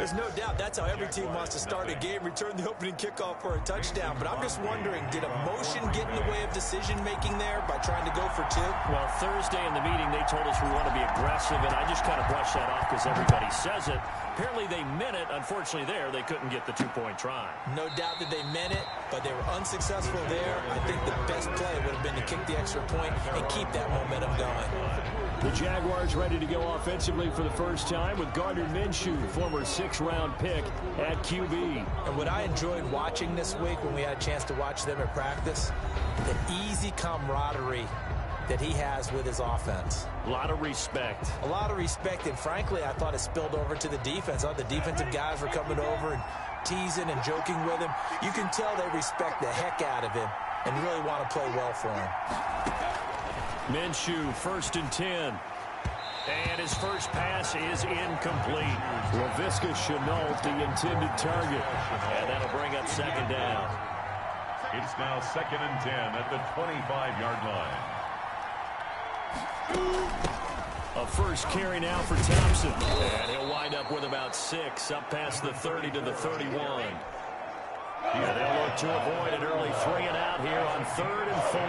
There's no doubt that's how every team wants to start a game, return the opening kickoff for a touchdown. But I'm just wondering, did emotion get in the way of decision-making there by trying to go for two? Well, Thursday in the meeting, they told us we want to be aggressive, and I just kind of brushed that off because everybody says it. Apparently they meant it. Unfortunately there, they couldn't get the two-point try. No doubt that they meant it, but they were unsuccessful there. I think the best play would have been to kick the extra point and keep that momentum going. The Jaguars ready to go offensively for the first time with Gardner Minshew, former 6th-round pick at QB. And what I enjoyed watching this week when we had a chance to watch them at practice, the easy camaraderie that he has with his offense. A lot of respect. A lot of respect, and frankly, I thought it spilled over to the defense. I thought the defensive guys were coming over and teasing and joking with him. You can tell they respect the heck out of him and really want to play well for him. Minshew, 1st and 10. And his first pass is incomplete. Laviska Shenault, the intended target. And that'll bring up 2nd down. It's now 2nd and 10 at the 25-yard line. A first carry now for Thompson. And he'll wind up with about 6, up past the 30 to the 31. And they'll look to avoid an early 3 and out here on 3rd and 4.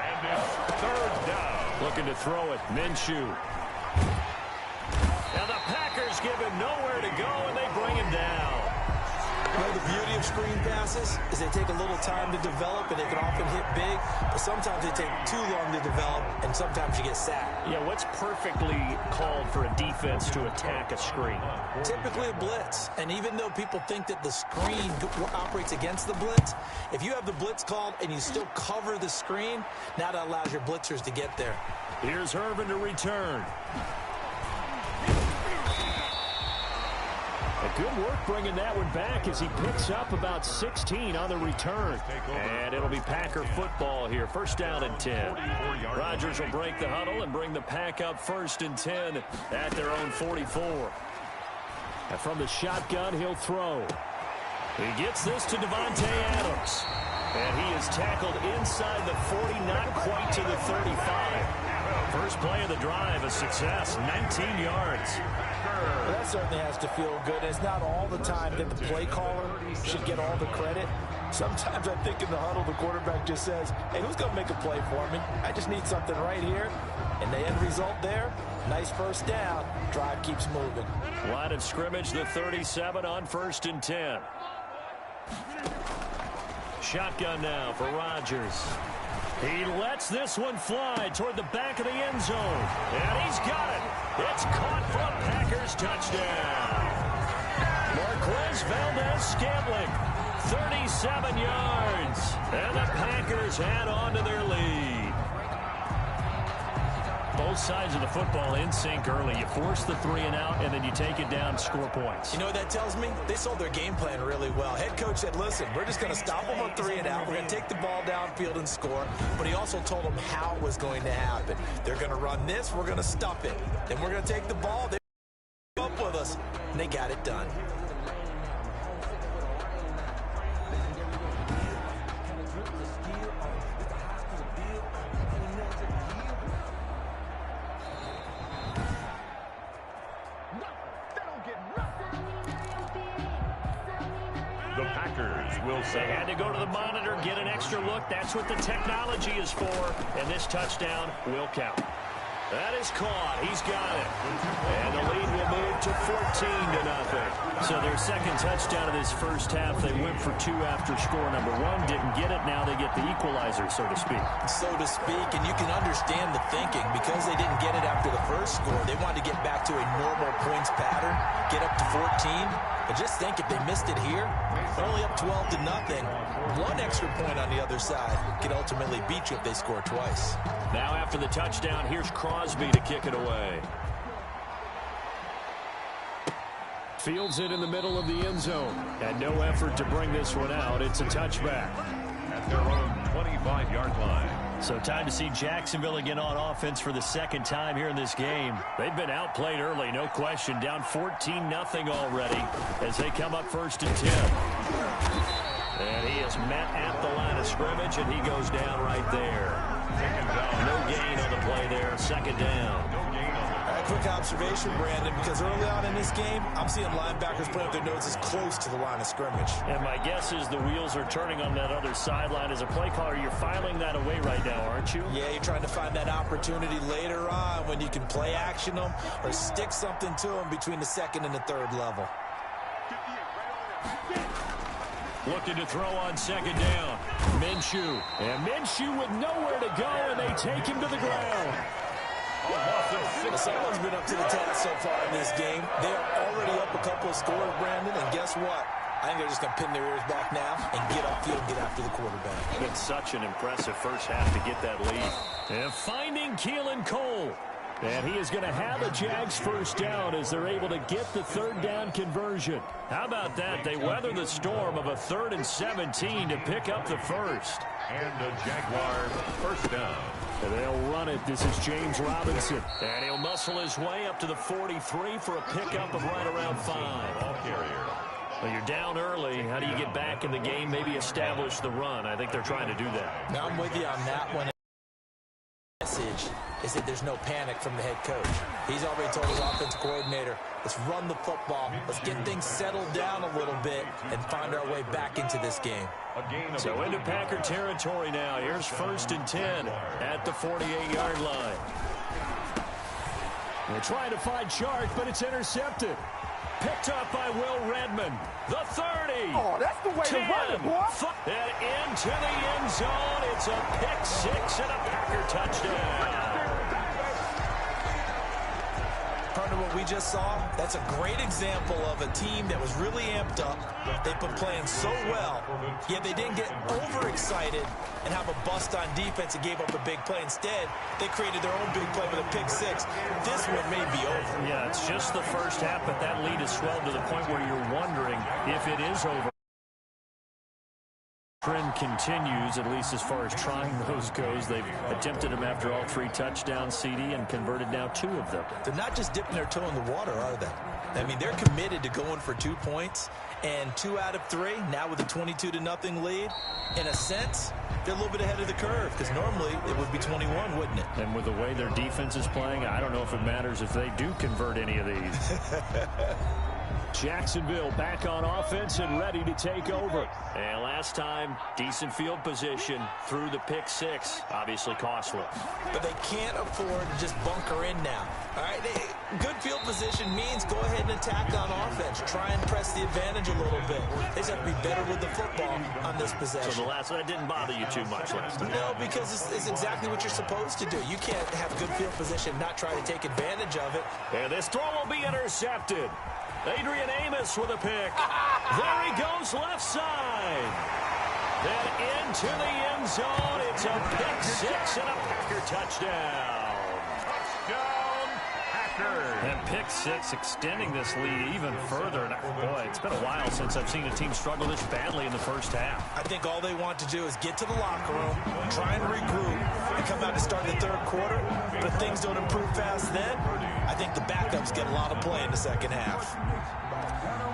And it's 3rd down. Looking to throw it, Minshew. Now the Packers give him nowhere to go, and they bring him down. Well, the beauty of screen passes is they take a little time to develop, and they can often hit big, but sometimes they take too long to develop, and sometimes you get sacked. Yeah, what's perfectly called for a defense to attack a screen? Typically a blitz, and even though people think that the screen operates against the blitz, if you have the blitz called and you still cover the screen, now that allows your blitzers to get there. Here's Irvin to return. Good work bringing that one back as he picks up about 16 on the return. And it'll be Packer football here. 1st down and 10. Rodgers will break the huddle and bring the Pack up 1st and 10 at their own 44. And from the shotgun, he'll throw. He gets this to Devontae Adams. And he is tackled inside the 40, not quite to the 35. First play of the drive, a success, 19 yards. Well, that certainly has to feel good. It's not all the time that the play caller should get all the credit. Sometimes I think in the huddle, the quarterback just says, hey, who's going to make a play for me? I just need something right here. And the end result there, nice 1st down. Drive keeps moving. Line of scrimmage, the 37 on 1st and 10. Shotgun now for Rodgers. He lets this one fly toward the back of the end zone. And he's got it. It's caught for a Packers touchdown. Marquez Valdez-Scantling, 37 yards. And the Packers add on to their lead. Both sides of the football in sync early. You force the 3 and out, and then you take it down, score points. You know what that tells me? They sold their game plan really well. Head coach said, listen, we're just going to stop them on 3 and out. We're going to take the ball downfield and score. But he also told them how it was going to happen. They're going to run this. We're going to stop it. Then we're going to take the ball. They're up with us. And they got it done. The Packers will They had to go to the monitor, get an extra look. That's what the technology is for. And this touchdown will count. That is caught. He's got it. And the lead will move to 14-0. So their 2nd touchdown of this first half. They went for 2 after score number 1. Didn't get it. Now they get the equalizer, so to speak. So to speak, and you can understand the thinking. Because they didn't get it after the first score, they wanted to get back to a normal points pattern, get up to 14. But just think, if they missed it here, they're only up 12-0. 1 extra point on the other side could ultimately beat you if they score twice. Now after the touchdown, here's Crosby to kick it away. Fields it in the middle of the end zone. And no effort to bring this one out. It's a touchback. at their own 25-yard line. So time to see Jacksonville again on offense for the 2nd time here in this game. They've been outplayed early, no question. Down 14-0 already as they come up 1st and 10. And he is met at the line of scrimmage, and he goes down right there. No gain on the play there. 2nd down. got a quick observation, Brandon, because early on in this game, I'm seeing linebackers putting their noses close to the line of scrimmage. And my guess is the wheels are turning on that other sideline. As a play caller, you're filing that away right now, aren't you? Yeah, you're trying to find that opportunity later on when you can play action them or stick something to them between the second and the third level. Looking to throw on second down. Minshew. And Minshew with nowhere to go, and they take him to the ground. Someone's been up to the task so far in this game. They are already up a couple of scores, Brandon, and guess what? I think they're just going to pin their ears back now and get upfield and get after the quarterback. Been such an impressive first half to get that lead. And finding Keelan Cole. And he is going to have a Jags first down as they're able to get the third down conversion. How about that? They weather the storm of a 3rd and 17 to pick up the first. And a Jaguar first down. And they'll run it. This is James Robinson. And he'll muscle his way up to the 43 for a pickup of right around 5. Ball carrier. Well, you're down early. How do you get back in the game? Maybe establish the run. I think they're trying to do that. Now I'm with you on that one. Message is that there's no panic from the head coach. He's already told his offensive coordinator, let's run the football. Let's get things settled down a little bit and find our way back into this game. So into Packer territory now. Here's 1st and 10 at the 48-yard line. They're trying to find Chark, but it's intercepted. Picked up by Will Redmond. The 30. Oh, that's the way 10, to run it, boy. And into the end zone. It's a pick 6 and a Packer touchdown. Partner, what we just saw, that's a great example of a team that was really amped up. They've been playing so well, yet they didn't get overexcited and have a bust on defense and gave up a big play. Instead, they created their own big play with a pick 6. This one may be over. Yeah, it's just the first half, but that lead has swelled to the point where you're wondering if it is over. Trend continues, at least as far as trying those goes. They've attempted them after all 3 touchdowns, CD, and converted now 2 of them. They're not just dipping their toe in the water, are they? I mean, they're committed to going for 2 points, and 2 out of 3, now with a 22-0 lead. In a sense, they're a little bit ahead of the curve, because normally it would be 21, wouldn't it? And with the way their defense is playing, I don't know if it matters if they do convert any of these. Jacksonville back on offense and ready to take over. And last time, decent field position through the pick 6. Obviously costly. But they can't afford to just bunker in now. All right, good field position means go ahead and attack on offense. Try and press the advantage a little bit. They just have to be better with the football on this possession. So the last one, that didn't bother you too much last time? No, because it's exactly what you're supposed to do. You can't have good field position, not try to take advantage of it. And this throw will be intercepted. Adrian Amos with a pick. There he goes left side. Then into the end zone. It's a pick 6 and a Packer touchdown. Touchdown, Packers. And pick 6 extending this lead even further. And boy, it's been a while since I've seen a team struggle this badly in the first half. I think all they want to do is get to the locker room, try and regroup, and come out to start the third quarter. But if things don't improve fast then, I think the backups get a lot of play in the second half.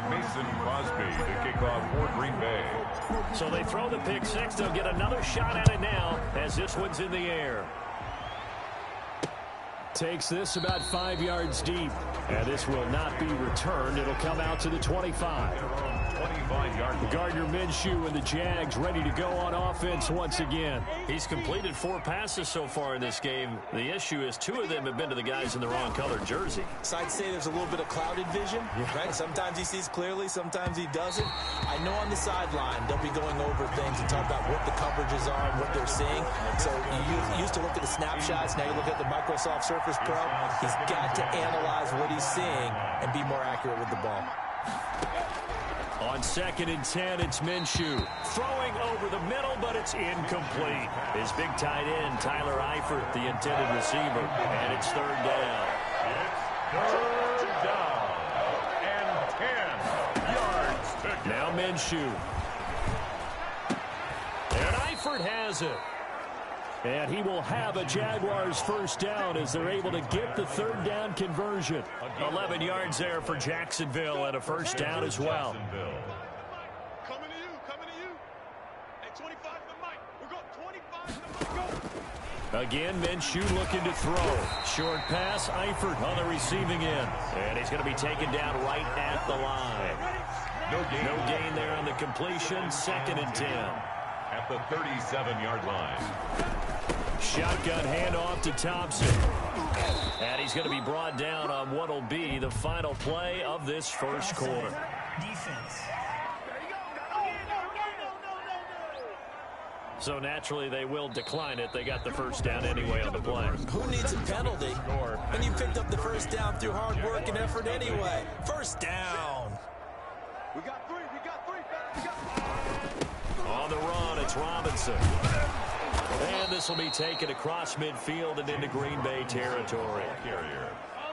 Mason Crosby to kick off for Green Bay. So they throw the pick 6. They'll get another shot at it now as this one's in the air. Takes this about 5 yards deep. And this will not be returned. It'll come out to the 25. 25-yard line. Gardner Minshew and the Jags ready to go on offense once again. He's completed 4 passes so far in this game. The issue is 2 of them have been to the guys in the wrong colored jersey. So I'd say there's a little bit of clouded vision, right? Sometimes he sees clearly, sometimes he doesn't. I know on the sideline they'll be going over things and talk about what the coverages are and what they're seeing. So you used to look at the snapshots, now you look at the Microsoft Surface Pro. He's got to analyze what he's seeing and be more accurate with the ball. On 2nd and 10, it's Minshew. Throwing over the middle, but it's incomplete. His big tight end, Tyler Eifert, the intended receiver. And it's 3rd down. It's 3rd down. And 10 yards to go. Now Minshew. And Eifert has it. And he will have a Jaguars first down as they're able to get the 3rd down conversion. 11 yards there for Jacksonville and a first down as well. Coming to you. Hey, 25 to Mike. We got 25 to Mike. Go. Again, Minshew looking to throw. Short pass, Eifert on the receiving end. And he's going to be taken down right at the line. No gain there on the completion. 2nd and 10. At the 37-yard line. Shotgun handoff to Thompson. And he's going to be brought down on what will be the final play of this first quarter. Defense. So naturally they will decline it. They got the first down anyway on the play. Who needs a penalty when you picked up the first down through hard work and effort anyway? First down. We got three. We got three. On the run, it's Robinson. And this will be taken across midfield and into Green Bay territory.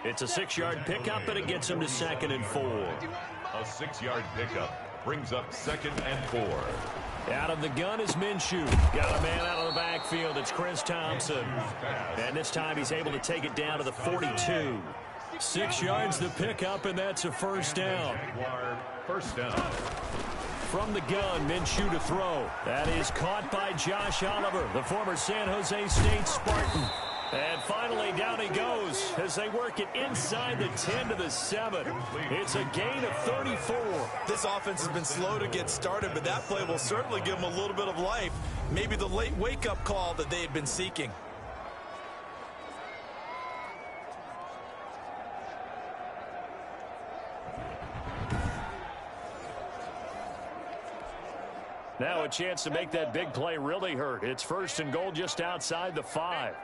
It's a 6-yard pickup, and it gets him to 2nd and 4. A 6-yard pickup brings up 2nd and 4. Out of the gun is Minshew. Got a man out of the backfield. It's Chris Thompson. And this time he's able to take it down to the 42. 6 yards the pickup, and that's a first down. First down. From the gun, Minshew to throw. That is caught by Josh Oliver, the former San Jose State Spartan. And finally, down he goes as they work it inside the 10 to the 7. It's a gain of 34. This offense has been slow to get started, but that play will certainly give them a little bit of life. Maybe the late wake-up call that they had been seeking. Now a chance to make that big play really hurt. It's 1st and goal just outside the 5.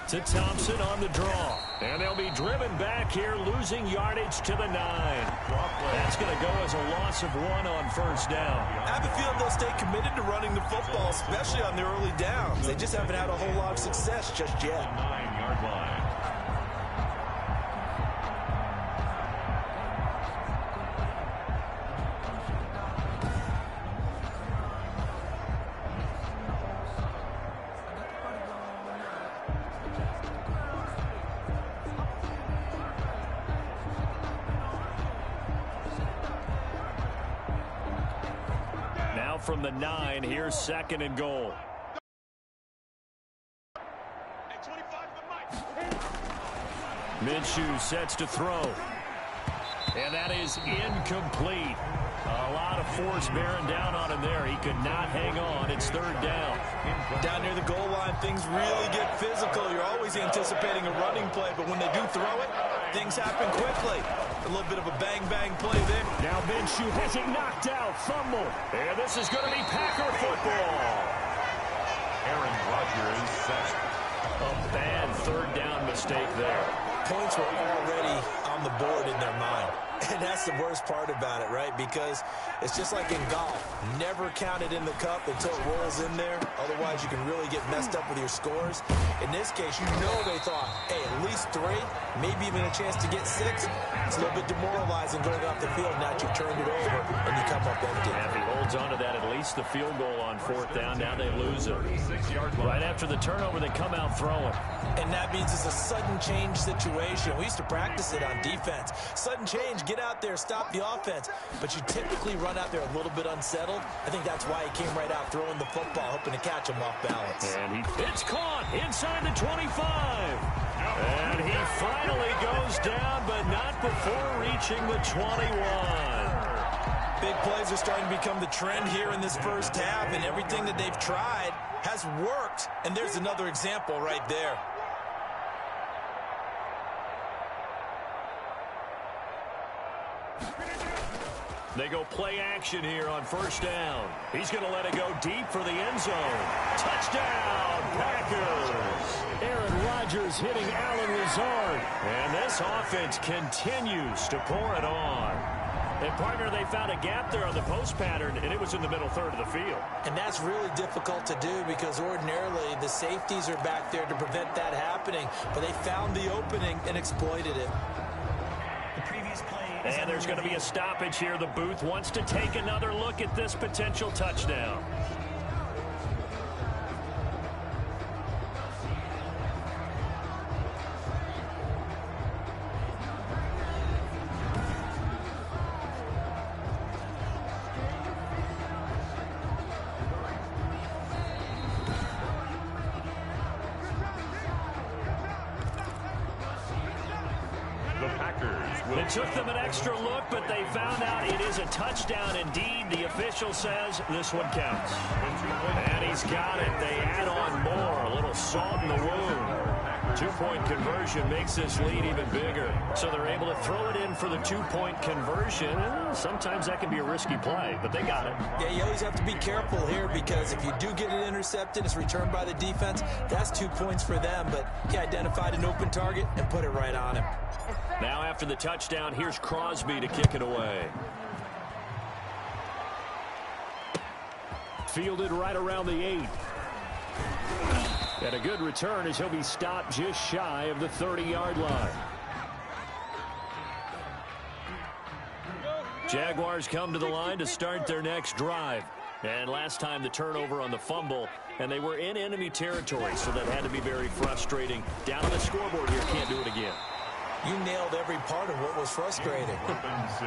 To Thompson on the draw. And they'll be driven back here, losing yardage to the 9. That's going to go as a loss of 1 on first down. I have a feeling they'll stay committed to running the football, especially on the early downs. They just haven't had a whole lot of success just yet. 9-yard line. From the 9, here's 2nd and goal. Minshew sets to throw. And that is incomplete. A lot of force bearing down on him there. He could not hang on. It's 3rd down. Down near the goal line, things really get physical. You're always anticipating a running play, but when they do throw it, things happen quickly. A little bit of a bang-bang play there. Now Minshew has it knocked out. Fumble. And this is going to be Packer football. Aaron Rodgers set. A bad 3rd down mistake there. Points were already on the board in their mind. And that's the worst part about it, right? Because it's just like in golf. Never count it in the cup until it rolls in there. Otherwise, you can really get messed up with your scores. In this case, you know they thought, hey, at least 3, maybe even a chance to get 6. It's a little bit demoralizing going off the field. Now you've turned it over, and you come up empty. And if he holds on to that, at least the field goal on 4th down. Now they lose it. Right after the turnover, they come out throwing. And that means it's a sudden change situation. We used to practice it on defense. Sudden change, get out there, stop the offense. But you typically run out there a little bit unsettled. I think that's why he came right out throwing the football, hoping to catch him off balance. And it's caught inside the 25. And he finally goes down, but not before reaching the 21. Big plays are starting to become the trend here in this first half, and everything that they've tried has worked. And there's another example right there. They go play action here on first down. He's going to let it go deep for the end zone. Touchdown, Packers. Aaron Rodgers hitting Allen Lazard. And this offense continues to pour it on. And, partner, they found a gap there on the post pattern, and it was in the middle third of the field. And that's really difficult to do because ordinarily the safeties are back there to prevent that happening. But they found the opening and exploited it. And there's going to be a stoppage here. The booth wants to take another look at this potential touchdown. It took them an extra look, but they found out it is a touchdown indeed. The official says this one counts. And he's got it. They add on more. A little salt in the wound. 2-point conversion makes this lead even bigger. So they're able to throw it in for the 2-point conversion. Sometimes that can be a risky play, but they got it. Yeah, you always have to be careful here because if you do get it intercepted, it's returned by the defense. That's 2 points for them, but he identified an open target and put it right on him. Now after the touchdown, here's Crosby to kick it away. Fielded right around the 8. And a good return as he'll be stopped just shy of the 30-yard line. Jaguars come to the line to start their next drive. And last time the turnover on the fumble, and they were in enemy territory, so that had to be very frustrating. Down on the scoreboard here, can't do it again. You nailed every part of what was frustrating.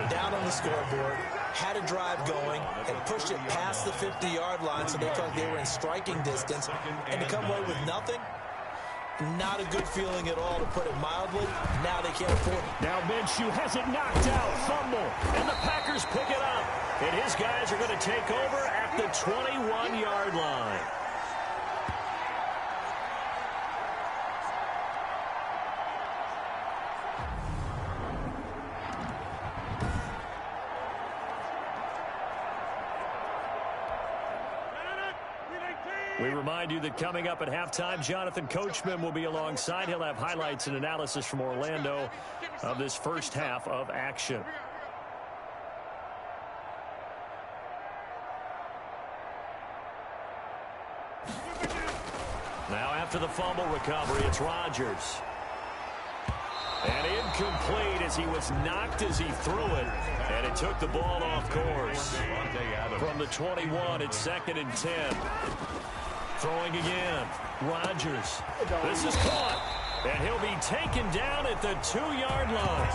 Down on the scoreboard, had a drive going, and pushed it past the 50-yard line so they felt they were in striking distance. And to come away with nothing, not a good feeling at all, to put it mildly. Now they can't afford it. Now Minshew has it knocked out, fumble, and the Packers pick it up. And his guys are going to take over at the 21-yard line. We remind you that coming up at halftime, Jonathan Coachman will be alongside. He'll have highlights and analysis from Orlando of this first half of action. Now after the fumble recovery, it's Rodgers. And incomplete as he was knocked as he threw it. And it took the ball off course. From the 21, it's 2nd and 10. Throwing again. Rodgers. This is caught. And he'll be taken down at the 2-yard line.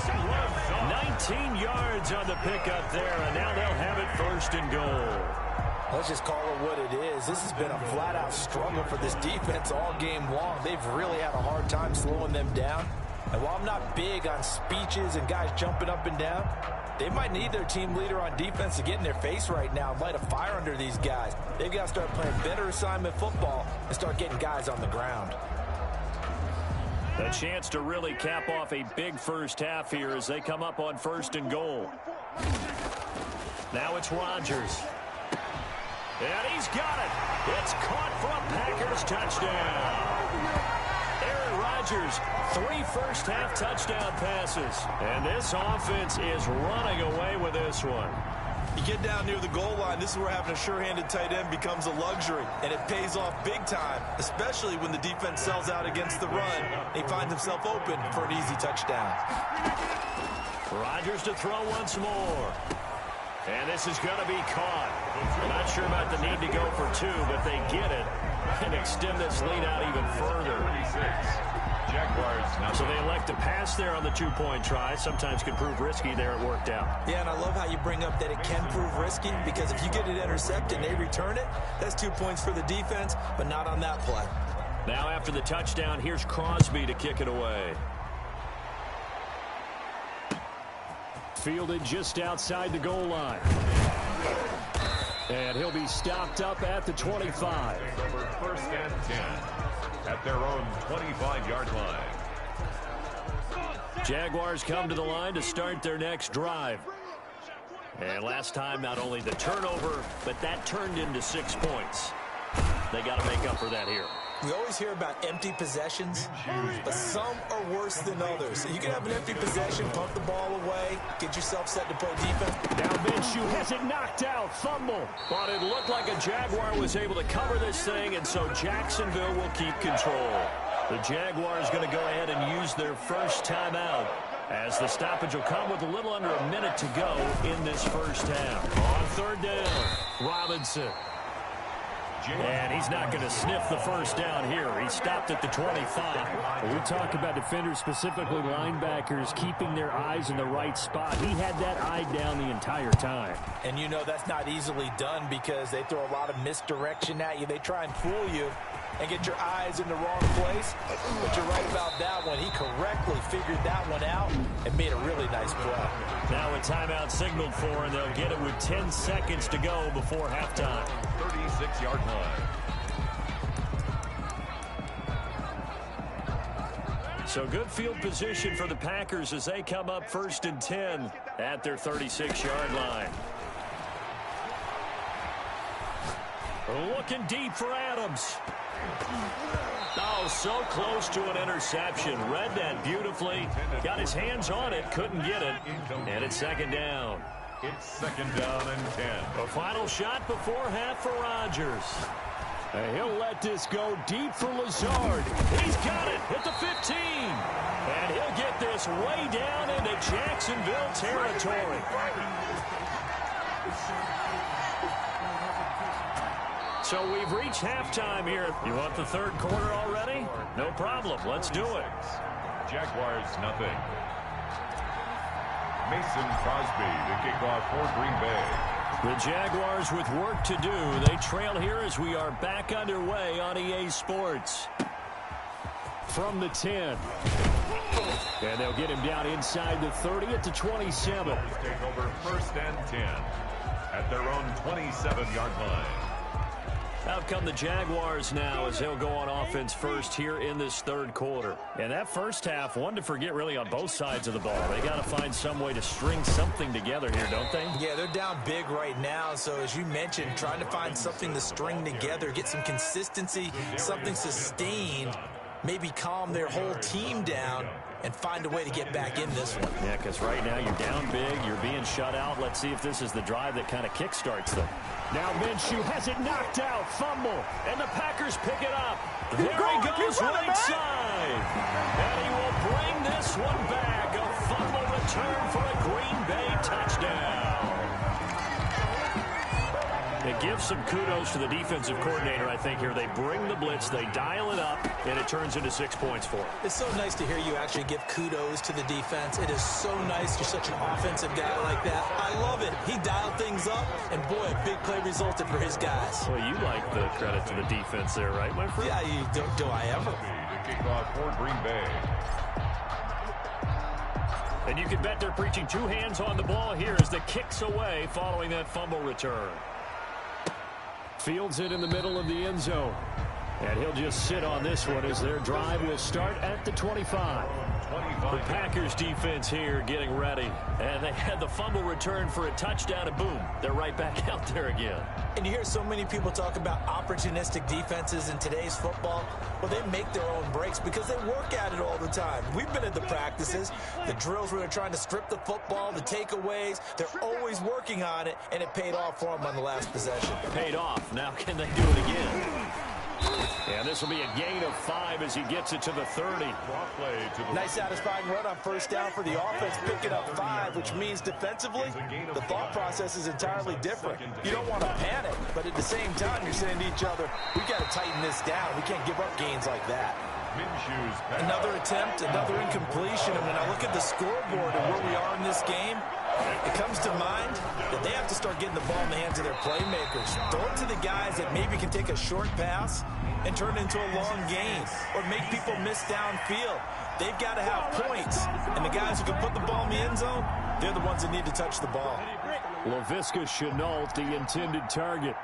19 yards on the pickup there. And now they'll have it 1st and goal. Let's just call it what it is. This has been a flat-out struggle for this defense all game long. They've really had a hard time slowing them down. And while I'm not big on speeches and guys jumping up and down, they might need their team leader on defense to get in their face right now and light a fire under these guys. They've got to start playing better assignment football and start getting guys on the ground. A chance to really cap off a big first half here as they come up on 1st and goal. Now it's Rodgers. And he's got it. It's caught for a Packers touchdown. Aaron Rodgers, 3 first-half touchdown passes. And this offense is running away with this one. You get down near the goal line, this is where having a sure-handed tight end becomes a luxury. And it pays off big time, especially when the defense sells out against the run. He finds himself open for an easy touchdown. Rodgers to throw once more. And this is going to be caught. Not sure about the need to go for 2, but they get it and extend this lead out even further. Jaguars. So they elect to pass there on the 2-point try. Sometimes can prove risky. There it worked out. Yeah, and I love how you bring up that it can prove risky, because if you get it intercepted and they return it, that's 2 points for the defense, but not on that play. Now after the touchdown, here's Crosby to kick it away. Fielded just outside the goal line. And he'll be stopped up at the 25. 1st and 10 at their own 25-yard line. Jaguars come to the line to start their next drive. And last time, not only the turnover, but that turned into 6 points. They got to make up for that here. We always hear about empty possessions, but some are worse than others. You can have an empty possession, pump the ball away, get yourself set to play defense. Now Minshew has it knocked out, fumble. But it looked like a Jaguar was able to cover this thing, and so Jacksonville will keep control. The Jaguars going to go ahead and use their first timeout, as the stoppage will come with a little under a minute to go in this first half. On 3rd down, Robinson. And he's not going to sniff the first down here. He stopped at the 25. We talk about defenders, specifically linebackers, keeping their eyes in the right spot. He had that eye down the entire time. And you know that's not easily done because they throw a lot of misdirection at you. They try and fool you. and get your eyes in the wrong place. But you're right about that one. He correctly figured that one out and made a really nice play. Now a timeout signaled for, and they'll get it with 10 seconds to go before halftime. 36-yard line. So good field position for the Packers as they come up 1st and 10 at their 36-yard line. Looking deep for Adams. Oh, so close to an interception. Read that beautifully. Got his hands on it, couldn't get it. And it's 2nd down. It's 2nd down and 10. A final shot before half for Rodgers. And he'll let this go deep for Lazard. He's got it at the 15. And he'll get this way down into Jacksonville territory. So we've reached halftime here. You want the 3rd quarter already? No problem. Let's do it. Jaguars, nothing. Mason Crosby to kick off for Green Bay. The Jaguars with work to do. They trail here as we are back underway on EA Sports. From the 10. And they'll get him down inside the 30 at the 27. Take over 1st and 10 at their own 27-yard line. Out come the Jaguars now as they'll go on offense first here in this 3rd quarter. And that first half, one to forget really on both sides of the ball. They got to find some way to string something together here, don't they? Yeah, they're down big right now. So as you mentioned, trying to find something to string together, get some consistency, something sustained, maybe calm their whole team down and find a way to get back in this one. Yeah, because right now you're down big, you're being shut out. Let's see if this is the drive that kind of kickstarts them. Now Minshew has it knocked out. Fumble. And the Packers pick it up. There he goes running, right side. And he will bring this one back. A fumble return for a Green Bay touchdown. It gives some kudos to the defensive coordinator, I think, here. They bring the blitz, they dial it up, and it turns into 6 points for them. It's so nice to hear you actually give kudos to the defense. It is so nice. You're such an offensive guy like that. I love it. He dialed things up, and boy, a big play resulted for his guys. Well, you like the credit to the defense there, right, my friend? Yeah, do I ever? To kick off for Green Bay. And you can bet they're preaching 2 hands on the ball here as the kick's away following that fumble return. Fields it in the middle of the end zone. And he'll just sit on this one as their drive will start at the 25. The Packers defense here getting ready. And they had the fumble return for a touchdown, and boom, they're right back out there again. And you hear so many people talk about opportunistic defenses in today's football. Well, they make their own breaks because they work at it all the time. We've been at the practices, the drills where they're trying to strip the football, the takeaways. They're always working on it, and it paid off for them on the last possession. Paid off. Now can they do it again? And this will be a gain of 5 as he gets it to the 30. Nice satisfying run on 1st down for the offense, picking up 5, which means defensively, the thought process is entirely different. You don't want to panic, but at the same time, you're saying to each other, we got to tighten this down. We can't give up gains like that. Another attempt, another incompletion, and when I look at the scoreboard and where we are in this game, it comes to mind that they have to start getting the ball in the hands of their playmakers. Throw it to the guys that maybe can take a short pass and turn it into a long gain or make people miss downfield. They've got to have points, and the guys who can put the ball in the end zone, they're the ones that need to touch the ball. Laviska Shenault, the intended target.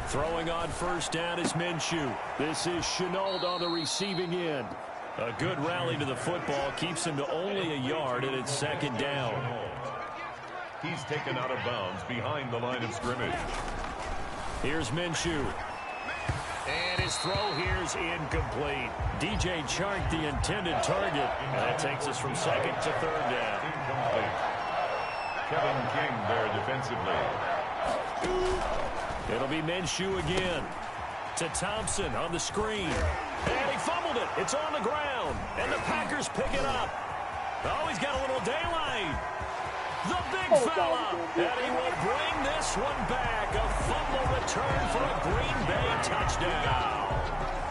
Throwing on 1st down is Minshew. This is Shenault on the receiving end. A good rally to the football keeps him to only a yard, and it's 2nd down. He's taken out of bounds behind the line of scrimmage. Here's Minshew. And his throw here's incomplete. DJ Chark, the intended target. And that takes us from 2nd to 3rd down. Incomplete. Kevin King there defensively. It'll be Minshew again. To Thompson on the screen. And he fumbled it. It's on the ground. And the Packers pick it up. Oh, he's got a little daylight. The big fella. And he will bring this one back. A fumble return for a Green Bay touchdown.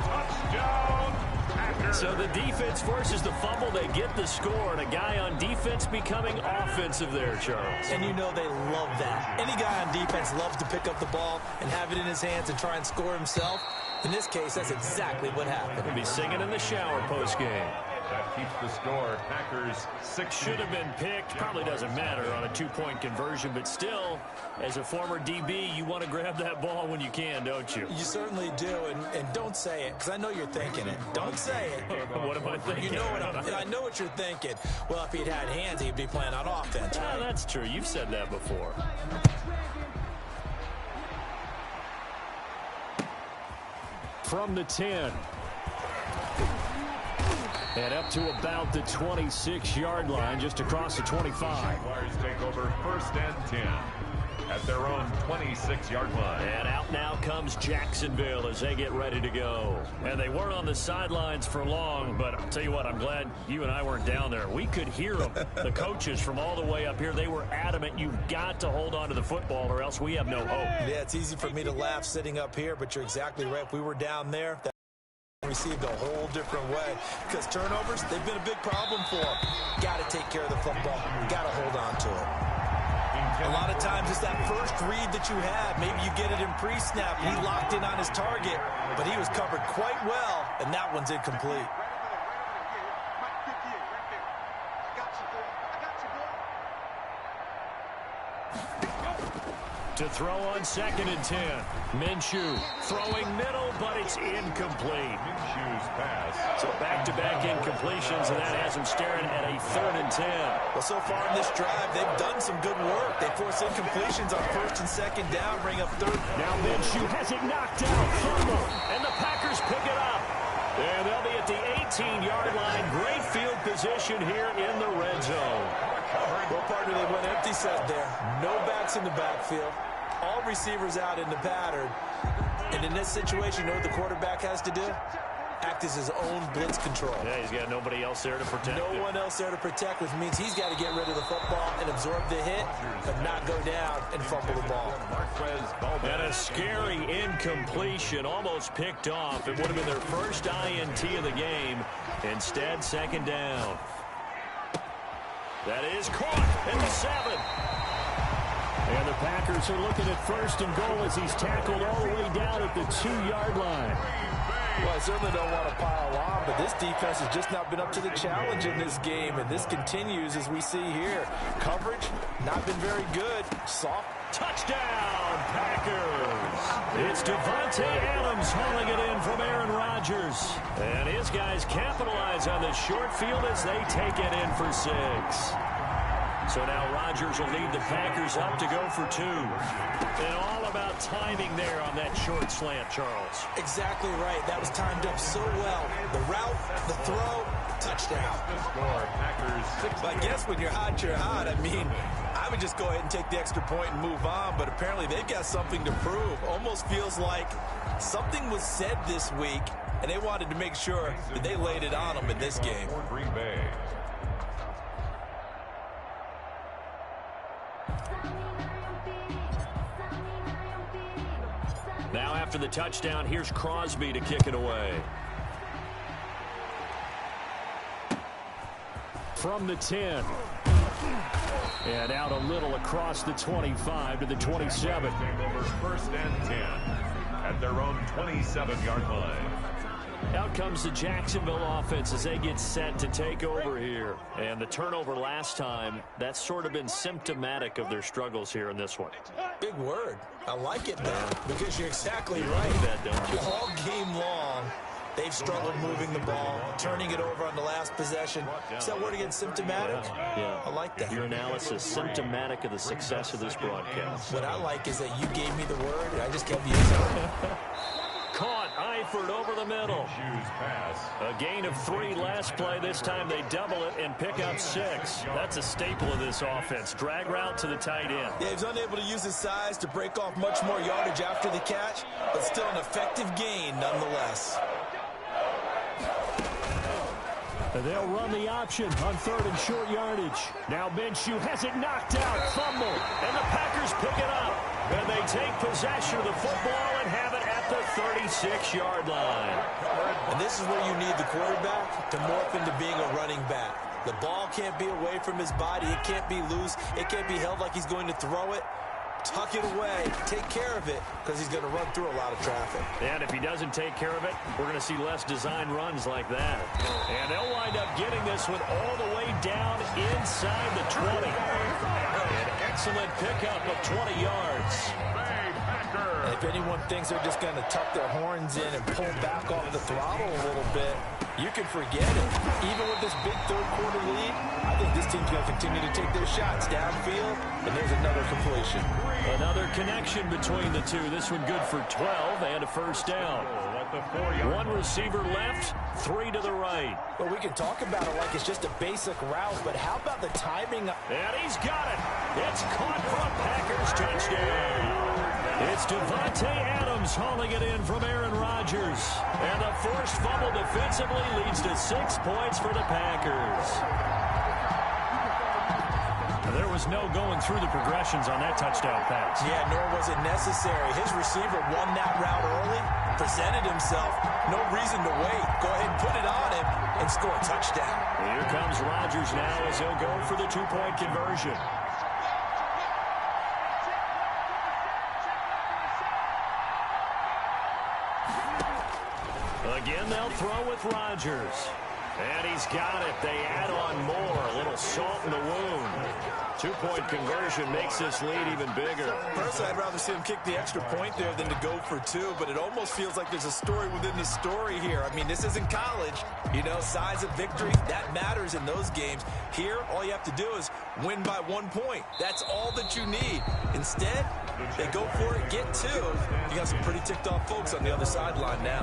Touchdown, Packers. So the defense forces the fumble. They get the score, and a guy on defense becoming offensive there, Charles. And you know they love that. Any guy on defense loves to pick up the ball and have it in his hands and try and score himself. In this case, that's exactly what happened. He'll be singing in the shower postgame. That keeps the score. Packers 6. Should have been picked. Probably doesn't matter on a two-point conversion, but still, as a former DB, you want to grab that ball when you can, don't you? You certainly do, and don't say it, because I know you're thinking it. Don't say it. What am I thinking? You know I know what you're thinking. Well, if he'd had hands, he'd be playing on offense. Right? That's true. You've said that before. From the 10. And up to about the 26-yard line, just across the 25. Jaguars take over 1st and 10 at their own 26-yard line. And out now comes Jacksonville as they get ready to go. And they weren't on the sidelines for long, but I'll tell you what, I'm glad you and I weren't down there. We could hear them, the coaches from all the way up here. They were adamant, you've got to hold on to the football or else we have no hope. Yeah, it's easy for me to laugh sitting up here, but you're exactly right. If we were down there, that received a whole different way, because turnovers, they've been a big problem for them. Got to take care of the football. Got to hold on to it. A lot of times it's that first read that you have. Maybe you get it in pre-snap. He locked in on his target, but he was covered quite well, and that one's incomplete. To throw on 2nd and 10. Minshew throwing middle, but it's incomplete. Minshew's pass. So back-to-back incompletions, and that has him staring at a 3rd and 10. Well, so far in this drive, they've done some good work. They force incompletions on 1st and 2nd down, bring up 3rd. Now Minshew has it knocked out. Fumble, and the Packers pick it up. And they'll be at the 18-yard line. Great field position here in the red zone. Well, partner, they went empty set there. No backs in the backfield. All receivers out in the pattern. And in this situation, you know what the quarterback has to do? Act as his own blitz control. Yeah, he's got nobody else there to protect him. No one else there to protect, which means he's got to get rid of the football and absorb the hit, but not go down and fumble the ball. And a scary incompletion, almost picked off. It would have been their first INT of the game. Instead, 2nd down. That is caught in the 7. And the Packers are looking at 1st and goal as he's tackled all the way down at the 2-yard line. Well, I certainly don't want to pile on, but this defense has just not been up to the challenge in this game, and this continues as we see here. Coverage, not been very good. Soft. Touchdown, Packers. It's Devontae Adams hauling it in from Aaron Rodgers. And his guys capitalize on the short field as they take it in for 6. So now Rodgers will lead the Packers up to go for 2. And all about timing there on that short slant, Charles. Exactly right. That was timed up so well. The route, the throw, touchdown. The score, Packers 6. But I guess when you're hot, you're hot. I mean, I would just go ahead and take the extra point and move on, but apparently they've got something to prove. Almost feels like something was said this week, and they wanted to make sure that they laid it on them in this game. Green Bay. Now after the touchdown, here's Crosby to kick it away. From the 10. And out a little across the 25 to the 27. Over 1st and 10 at their own 27-yard line. Out comes the Jacksonville offense as they get set to take over here. And the turnover last time, that's sort of been symptomatic of their struggles here in this one. Big word. I like it, man, because you're exactly right. That, don't you? All game long, they've struggled moving the ball, turning it over on the last possession. Is that word again, symptomatic? Yeah. I like that. Your analysis, symptomatic of the success of this broadcast. What I like is that you gave me the word, and I just kept using it. Caught Eifert over the middle. Pass. A gain of 3 last play. This time they double it and pick up 6. That's a staple of this offense. Drag route to the tight end. Yeah, he's unable to use his size to break off much more yardage after the catch, but still an effective gain nonetheless. They'll run the option on 3rd and short yardage. Now Minshew has it knocked out. Fumble. And the Packers pick it up. And they take possession of the football and have it at the 36-yard line. And this is where you need the quarterback to morph into being a running back. The ball can't be away from his body. It can't be loose. It can't be held like he's going to throw it. Tuck it away. Take care of it because he's going to run through a lot of traffic. And if he doesn't take care of it, we're going to see less design runs like that. And they'll wind up getting this one all the way down inside the 20. An excellent pickup of 20 yards. And if anyone thinks they're just going to tuck their horns in and pull back off the throttle a little bit, you can forget it. Even with this big third-quarter lead, I think this team's going to continue to take their shots downfield, and there's another completion. Another connection between the two. This one good for 12 and a first down. One receiver left, 3 to the right. Well, we can talk about it like it's just a basic route, but how about the timing? And he's got it. It's caught for a Packers touchdown. It's Devontae Adams hauling it in from Aaron Rodgers. And the forced fumble defensively leads to 6 points for the Packers. There was no going through the progressions on that touchdown pass. Yeah, nor was it necessary. His receiver won that route early, presented himself. No reason to wait. Go ahead and put it on him and score a touchdown. Here comes Rodgers now as he'll go for the 2-point conversion. Again, they'll throw with Rodgers. And he's got it. They add on more. A little salt in the wound. 2-point conversion makes this lead even bigger. Personally, I'd rather see him kick the extra point there than to go for 2, but it almost feels like there's a story within the story here. I mean, this isn't college. You know, size of victory, that matters in those games. Here, all you have to do is win by 1 point. That's all that you need. Instead, they go for it, get 2. You got some pretty ticked-off folks on the other sideline now.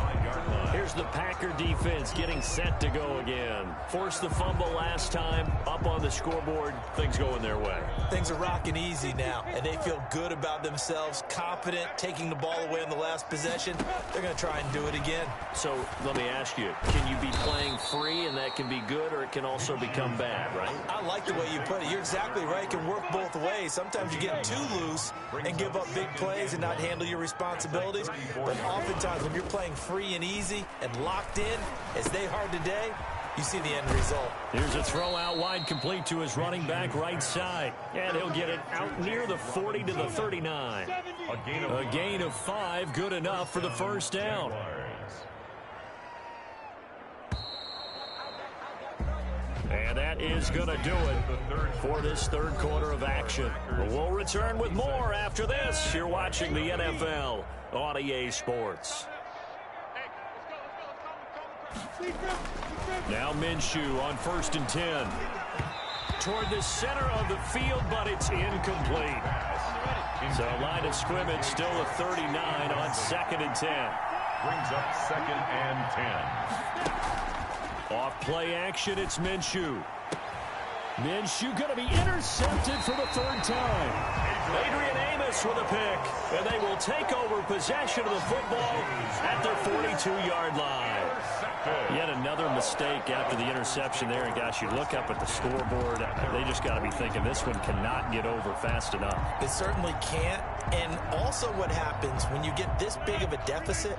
Here's the Packer defense getting set to go again. Forced the fumble last time. Up on the scoreboard, things going their way. Things are rocking easy now, and they feel good about themselves, confident, taking the ball away in the last possession. They're going to try and do it again. So let me ask you, can you be playing free and that can be good, or it can also become bad, right? I like the way you put it. You're exactly right. It can work both ways. Sometimes you get too loose and give up big plays and not handle your responsibilities. But oftentimes when you're playing free and easy and locked in, as they are today, you see the end result. Here's a throw out wide, complete to his running back right side. And he'll get it out near the 40 to the 39. A gain of 5, good enough for the first down. And that is going to do it for this third quarter of action. We'll return with more after this. You're watching the NFL on EA Sports. Now Minshew on 1st and 10. Toward the center of the field, but it's incomplete. So line of scrimmage still a 39 on 2nd and 10. Brings up 2nd and 10. Off play action, it's Minshew. Minshew going to be intercepted for the 3rd time. Adrian Amos with a pick, and they will take over possession of the football at their 42-yard line. Yet another mistake after the interception there, and gosh, you look up at the scoreboard, they just got to be thinking this one cannot get over fast enough. It certainly can't, and also what happens when you get this big of a deficit,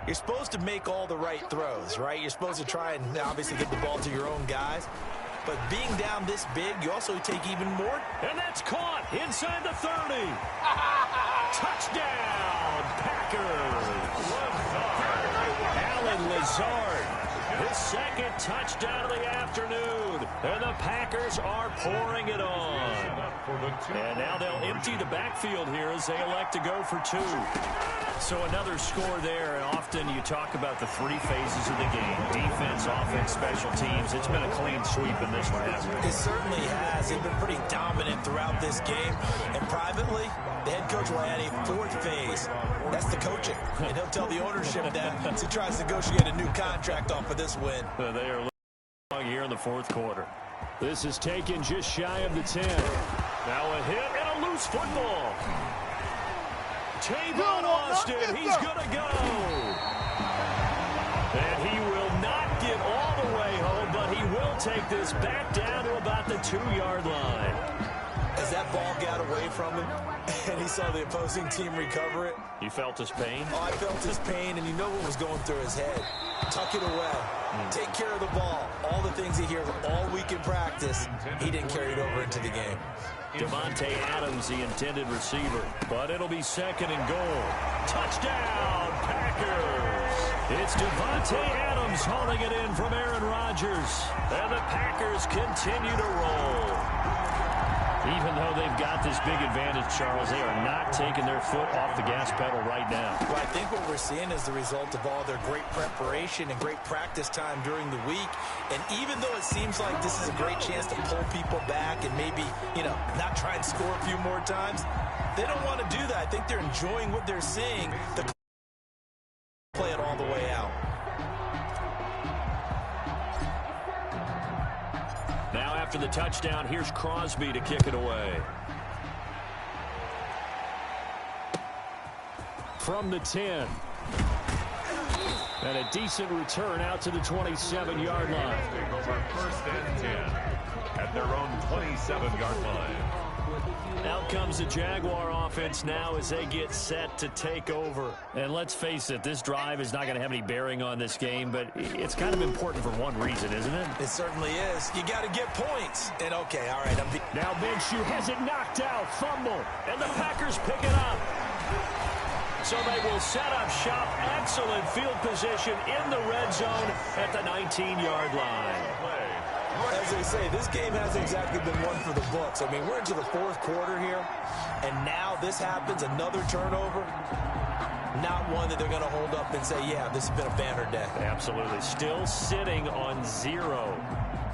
you're supposed to make all the right throws, right? You're supposed to try and obviously get the ball to your own guys. But being down this big, you also take even more. And that's caught inside the 30. Touchdown, Packers. Allen Lazard, his 2nd touchdown of the afternoon. And the Packers are pouring it on. And now they'll empty the backfield here as they elect to go for 2. So another score there, and often you talk about the 3 phases of the game. Defense, offense, special teams. It's been a clean sweep in this one, hasn't it? It certainly has. They've been pretty dominant throughout this game. And privately, the head coach will add a 4th phase. That's the coaching. And he'll tell the ownership that as he tries to negotiate a new contract off of this win. They are long here in the 4th quarter. This is taken just shy of the 10. Now a hit and a loose football. Tavon Austin, he's going to go. And he will not get all the way home, but he will take this back down to about the 2-yard line. As that ball got away from him and he saw the opposing team recover it. You felt his pain? Oh, I felt his pain, and you know what was going through his head. Tuck it away. Take care of the ball. All the things he hears all week in practice, he didn't carry it over into the game. Davante Adams, the intended receiver. But it'll be second and goal. Touchdown, Packers! It's Davante Adams hauling it in from Aaron Rodgers. And the Packers continue to roll. Even though they've got this big advantage, Charles, they are not taking their foot off the gas pedal right now. Well, I think what we're seeing is the result of all their great preparation and great practice time during the week. And even though it seems like this is a great chance to pull people back and maybe, not try and score a few more times, they don't want to do that. I think they're enjoying what they're seeing. The play it all the way out. Now after the touchdown, here's Crosby to kick it away. From the 10. And a decent return out to the 27-yard line. Take over first and 10 at their own 27-yard line. Out comes the Jaguar offense now as they get set to take over. And let's face it, this drive is not going to have any bearing on this game, but it's kind of important for one reason, isn't it? It certainly is. You got to get points. And, okay, all right. Now Minshew has it knocked out. Fumble. And the Packers pick it up. So they will set up shop. Excellent field position in the red zone at the 19-yard line. As they say, this game hasn't exactly been one for the books. I mean, we're into the fourth quarter here, and now this happens, another turnover. Not one that they're going to hold up and say, yeah, this has been a banner day. Absolutely. Still sitting on 0.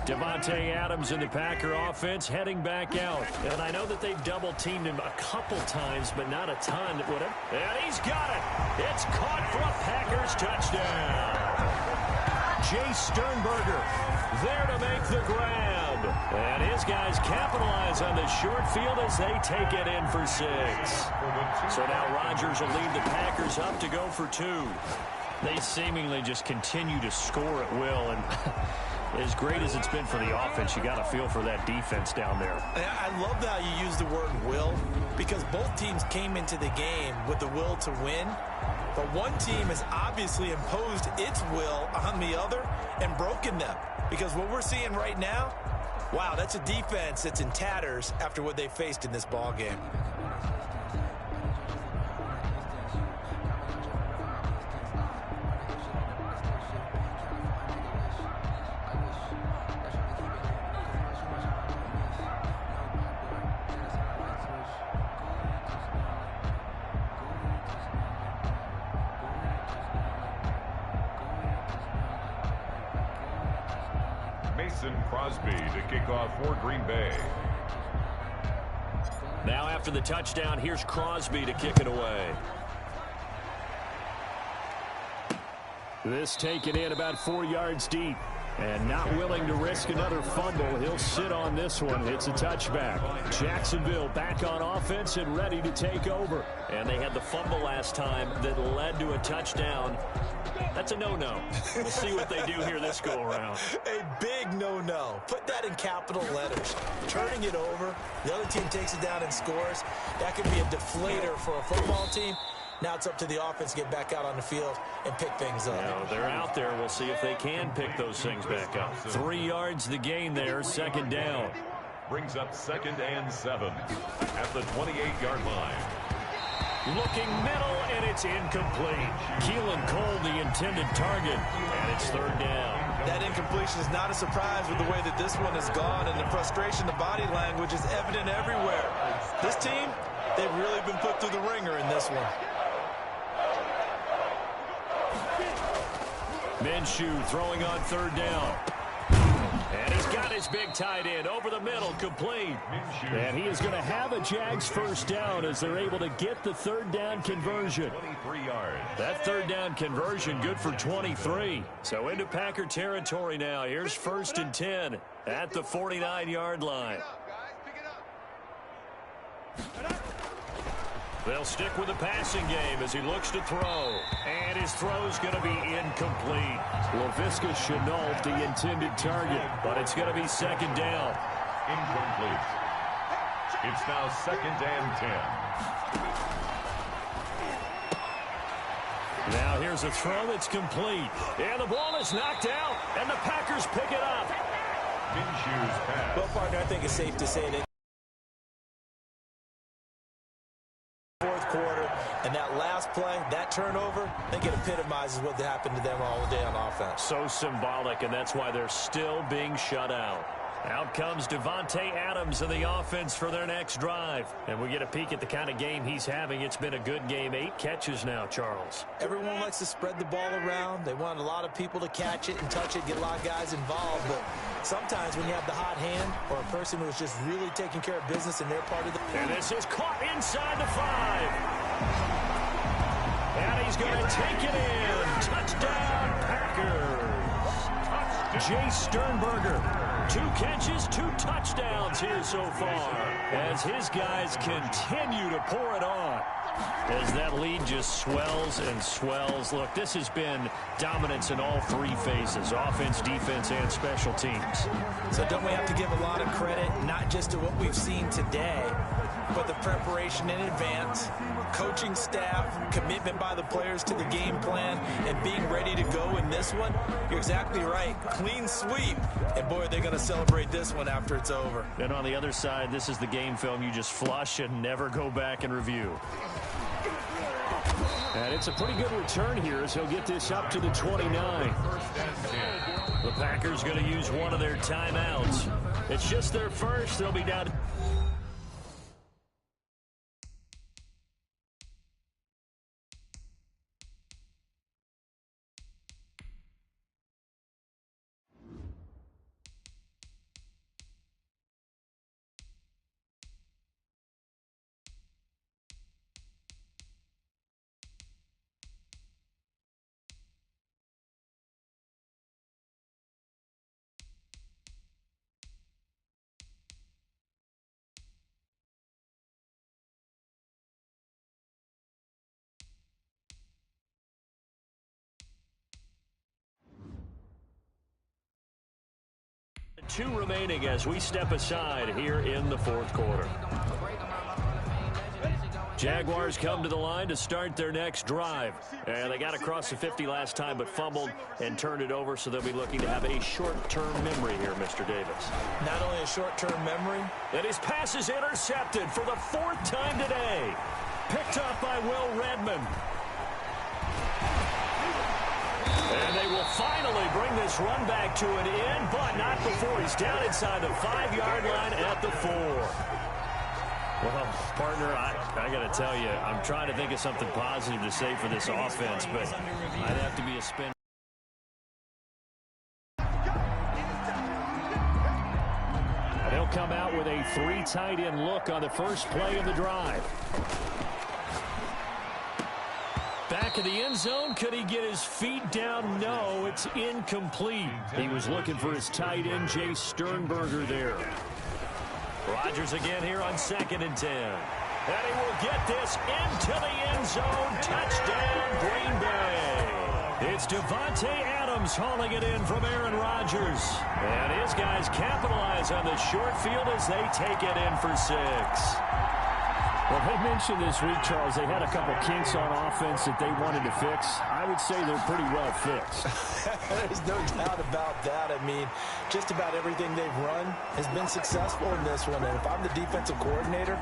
Davante Adams in the Packer offense heading back out. And I know that they've double-teamed him a couple times, but not a ton. And he's got it. It's caught for a Packers touchdown. Jay Sternberger there to make the grab. And his guys capitalize on the short field as they take it in for 6. So now Rodgers will lead the Packers up to go for 2. They seemingly just continue to score at will, and as great as it's been for the offense, you got to feel for that defense down there. I love how you use the word will, because both teams came into the game with the will to win, but one team has obviously imposed its will on the other and broken them, because what we're seeing right now, wow, that's a defense that's in tatters after what they faced in this ball game. Crosby to kick off for Green Bay. Now after the touchdown, here's Crosby to kick it away. This taken in about 4 yards deep. And not willing to risk another fumble. He'll sit on this one. It's a touchback. Jacksonville back on offense and ready to take over. And they had the fumble last time that led to a touchdown. That's a no-no. We'll see what they do here this go-around. A big no-no. Put that in capital letters. Turning it over, the other team takes it down and scores. That could be a deflator for a football team. Now it's up to the offense to get back out on the field and pick things up. Now they're out there. We'll see if they can pick those things back up. 3 yards the gain there, second down. Brings up 2nd and 7 at the 28-yard line. Looking middle, and it's incomplete. Keelan Cole, the intended target, and it's third down. That incompletion is not a surprise with the way that this one has gone, and the frustration, the body language is evident everywhere. This team, they've really been put through the ringer in this one. Minshew throwing on third down. And he's got his big tight end over the middle, complete. And he is going to have a Jags first down as they're able to get the third down conversion. 23 yards. That third down conversion good for 23. So into Packer territory now. Here's 1st and 10 at the 49-yard line. They'll stick with the passing game as he looks to throw. And his throw's going to be incomplete. Laviska Shenault, the intended target. But it's going to be second down. Incomplete. It's now 2nd and 10. Now here's a throw that's complete. And the ball is knocked out, and the Packers pick it up. Minshew's pass. Well, partner, I think it's safe to say that fourth quarter and that last play, that turnover, I think it epitomizes what happened to them all day on offense. So symbolic, and that's why they're still being shut out. Out comes Davante Adams in the offense for their next drive. And we get a peek at the kind of game he's having. It's been a good game. 8 catches now, Charles. Everyone likes to spread the ball around. They want a lot of people to catch it and touch it, get a lot of guys involved. But sometimes when you have the hot hand or a person who is just really taking care of business in their part of the... And this is caught inside the 5. And he's going to take it in. Touchdown, Packers. Jay Sternberger. 2 catches, 2 touchdowns here so far as his guys continue to pour it on. As that lead just swells and swells. Look, this has been dominance in all 3 phases, offense, defense, and special teams. So don't we have to give a lot of credit, not just to what we've seen today, but the preparation in advance, coaching staff, commitment by the players to the game plan, and being ready to go in this one? You're exactly right. Clean sweep. And, boy, they're going to celebrate this one after it's over. And on the other side, this is the game film you just flush and never go back and review. And it's a pretty good return here as he'll get this up to the 29. The Packers going to use one of their timeouts. It's just their first. They'll be down. Two remaining as we step aside here in the fourth quarter. Jaguars come to the line to start their next drive. And they got across the 50 last time but fumbled and turned it over, so they'll be looking to have a short-term memory here, Mr. Davis. Not only a short-term memory. And his pass is intercepted for the 4th time today. Picked up by Will Redmond. And they will finally bring this run back to an end, but not before he's down inside the 5-yard line at the 4. Well, partner, I got to tell you, I'm trying to think of something positive to say for this offense, but I'd have to be a spin. They'll come out with a 3 tight end look on the first play of the drive. Back in the end zone, could he get his feet down? No, it's incomplete. He was looking for his tight end, Jay Sternberger there. Rodgers again here on 2nd and 10. And he will get this into the end zone. Touchdown, Green Bay. It's Davante Adams hauling it in from Aaron Rodgers. And his guys capitalize on the short field as they take it in for 6. Well, they mentioned this week, Charles, they had a couple kinks on offense that they wanted to fix. I would say they're pretty well fixed. There's no doubt about that. I mean, just about everything they've run has been successful in this one. And if I'm the defensive coordinator,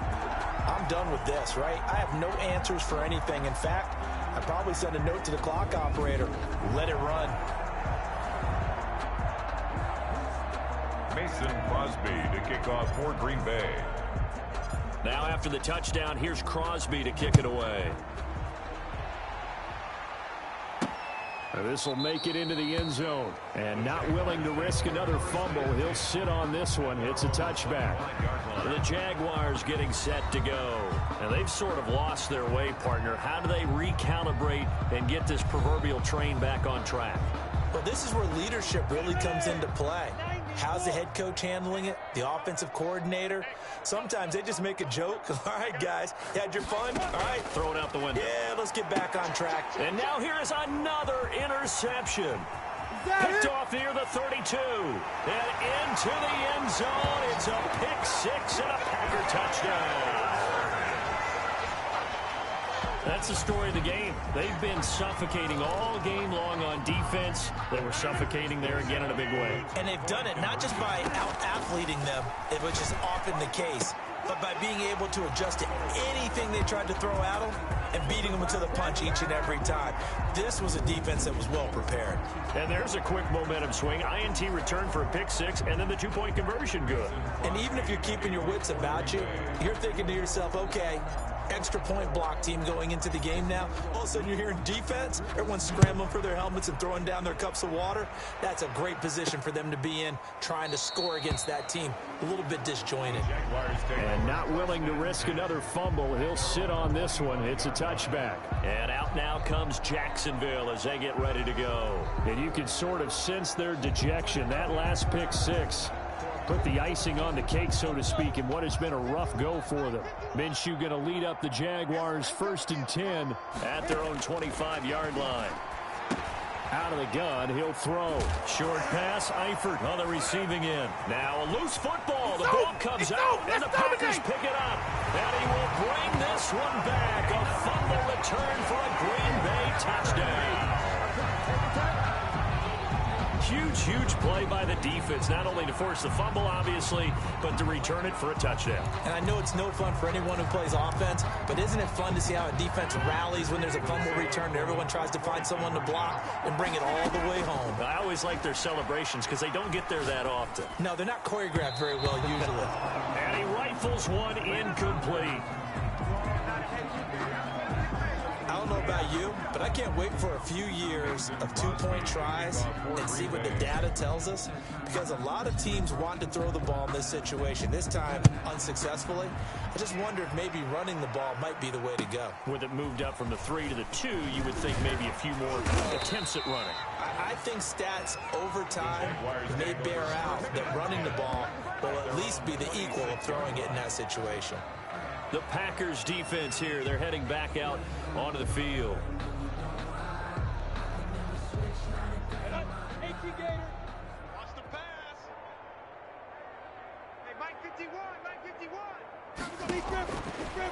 I'm done with this, right? I have no answers for anything. In fact, I'd probably send a note to the clock operator. Let it run. Mason Crosby to kick off for Green Bay. Now after the touchdown, here's Crosby to kick it away. This will make it into the end zone. And not willing to risk another fumble, he'll sit on this one. It's a touchback. The Jaguars getting set to go. And they've sort of lost their way, partner. How do they recalibrate and get this proverbial train back on track? Well, this is where leadership really comes into play. How's the head coach handling it? The offensive coordinator? Sometimes they just make a joke. All right, guys, you had your fun? All right. Throw it out the window. Yeah, let's get back on track. And now here is another interception. Picked off near the 32. And into the end zone. It's a pick six and a Packer touchdown. That's the story of the game. They've been suffocating all game long on defense. They were suffocating there again in a big way. And they've done it not just by out-athleting them, which is often the case, but by being able to adjust to anything they tried to throw at them and beating them to the punch each and every time. This was a defense that was well prepared. And there's a quick momentum swing. INT return for a pick six, and then the two-point conversion good. And even if you're keeping your wits about you, you're thinking to yourself, okay, extra point block team going into the game now. All of a sudden you're hearing defense. Everyone's scrambling for their helmets and throwing down their cups of water. That's a great position for them to be in, trying to score against that team. A little bit disjointed. And not willing to risk another fumble. He'll sit on this one. It's a touchback. And out now comes Jacksonville as they get ready to go. And you can sort of sense their dejection. That last pick six put the icing on the cake, so to speak, in what has been a rough go for them. Minshew going to lead up the Jaguars 1st and 10 at their own 25-yard line. Out of the gun, he'll throw. Short pass, Eifert on the receiving end. Now a loose football. The ball comes out, and the Packers pick it up. And he will bring this one back. A fumble return for a Green Bay touchdown. Huge play by the defense, not only to force the fumble, obviously, but to return it for a touchdown. And I know it's no fun for anyone who plays offense, but isn't it fun to see how a defense rallies when there's a fumble return and everyone tries to find someone to block and bring it all the way home? I always like their celebrations because they don't get there that often. No, they're not choreographed very well usually. And he rifles one incomplete. I don't know about you, but I can't wait for a few years of two-point tries and see what the data tells us, because a lot of teams want to throw the ball in this situation, this time unsuccessfully. I just wonder if maybe running the ball might be the way to go. With it moved up from the 3 to the 2, you would think maybe a few more attempts at running. I think stats over time may bear out that running the ball will at least be the equal of throwing it in that situation. The Packers defense here, they're heading back out onto the field.